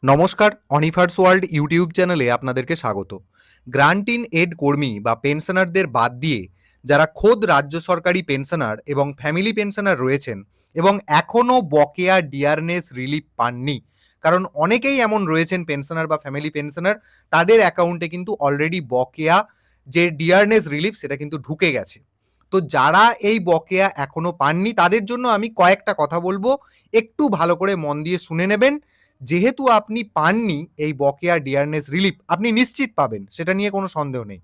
নমস্কার, অনিফার্স world YouTube চ্যানেলে আপনাদেরকে স্বাগত। গ্রান্ট ইন এড কর্মী বা পেনশনারদের বাদ দিয়ে যারা খোদ রাজ্য সরকারি পেনশনার এবং ফ্যামিলি পেনশনার রয়েছেন এবং এখনও বকেয়া ডিয়ারনেস রিলিফ পাননি, কারণ অনেকেই এমন রয়েছেন পেনশনার বা ফ্যামিলি পেনশনার, তাদের অ্যাকাউন্টে কিন্তু অলরেডি বকেয়া যে ডিয়ারনেস রিলিফ সেটা কিন্তু ঢুকে গেছে। তো যারা এই বকেয়া এখনো পাননি তাদের জন্য আমি কয়েকটা কথা বলবো, একটু ভালো করে মন দিয়ে শুনে নেবেন। যেহেতু আপনি পাননি এই বকেয়া ডিয়ারনেস রিলিফ, আপনি নিশ্চিত পাবেন, সেটা নিয়ে কোনো সন্দেহ নেই।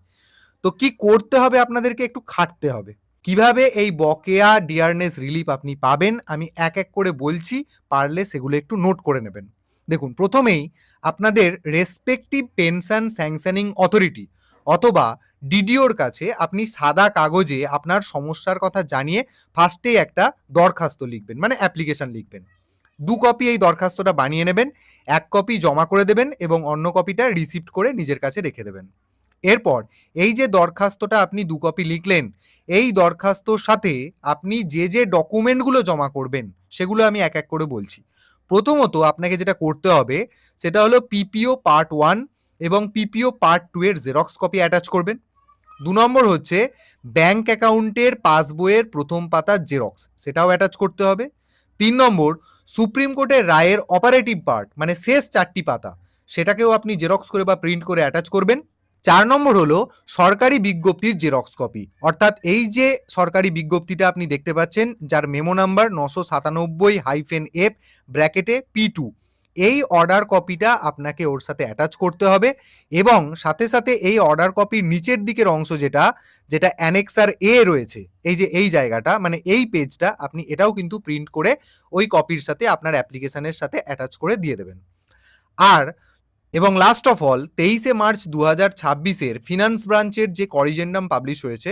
তো কি করতে হবে? আপনাদেরকে একটু খাটতে হবে। কিভাবে এই বকেয়া ডিয়ারনেস রিলিফ আপনি পাবেন আমি এক এক করে বলছি, পারলে সেগুলো একটু নোট করে নেবেন। দেখুন, প্রথমেই আপনাদের রেসপেক্টিভ পেনশন স্যাংশনিং অথরিটি অথবা ডিডিওর কাছে আপনি সাদা কাগজে আপনার সমস্যার কথা জানিয়ে ফার্স্টেই একটা দরখাস্ত লিখবেন, মানে অ্যাপ্লিকেশন লিখবেন। 2 কপি এই দরখাস্তটা বানিয়ে নেবেন, 1 কপি জমা করে দেবেন এবং অন্য কপিটা রিসিপ্ট করে নিজের কাছে রেখে দেবেন। এরপর এই যে দরখাস্তটা আপনি 2 কপি লিখলেন, এই দরখাস্তর সাথে আপনি যে ডকুমেন্টগুলো জমা করবেন সেগুলো আমি এক এক করে বলছি। প্রথমত আপনাকে যেটা করতে হবে সেটা হলো পিপিও পার্ট 1 এবং পিপিও পার্ট 2 এর জেরক্স কপি অ্যাটাচ করবেন। 2 নম্বর হচ্ছে ব্যাংক অ্যাকাউন্টের পাসবইয়ের প্রথম পাতার জেরক্স, সেটাও অ্যাটাচ করতে হবে। 3 নম্বর সুপ্রিম কোর্টের রায়ের অপারেটিভ পার্ট, মানে শেষ 4টি পাতা, সেটাকেও আপনি জেরক্স করে বা প্রিন্ট করে অ্যাটাচ করবেন। 4 নম্বর হলো সরকারি বিজ্ঞপ্তির জেরক্স কপি, অর্থাৎ এই যে সরকারি বিজ্ঞপ্তিটা আপনি দেখতে পাচ্ছেন যার মেমো নাম্বার 997-F ব্র্যাকেটে P2, এই অর্ডার কপিটা আপনাকে ওর সাথে অ্যাটাচ করতে হবে এবং সাথে সাথে এই অর্ডার কপির নিচের দিকের অংশ যেটা অ্যানেক্সার এ রয়েছে, এই যে এই জায়গাটা, মানে এই পেজটা, আপনি এটাও কিন্তু প্রিন্ট করে ওই কপির সাথে আপনার অ্যাপ্লিকেশনের সাথে অ্যাটাচ করে দিয়ে দেবেন। আর এবং last of all 23 March 2026 finance ব্রাঞ্চের যে করিজেন্ডাম পাবলিশ হয়েছে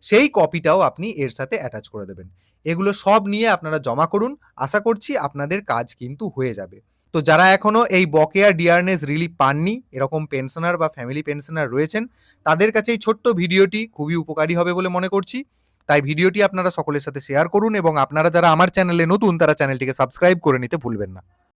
সেই কপিটাও আপনি এর সাথে অ্যাটাচ করে দেবেন। এগুলো সব নিয়ে আপনারা জমা করুন, আশা করছি আপনাদের কাজ কিন্তু হয়ে যাবে। তো যারা এখনো এই বকেয়া ডিয়ারনেস রিলিফ পাননি, এরকম পেনশনার বা ফ্যামিলি পেনশনার রয়েছেন, তাদের কাছে এই ছোট্ট ভিডিওটি খুবই উপকারী হবে বলে মনে করছি। তাই ভিডিওটি আপনারা সকলের সাথে শেয়ার করুন এবং আপনারা যারা আমার চ্যানেলে নতুন তারা চ্যানেলটিকে সাবস্ক্রাইব করে নিতে ভুলবেন না।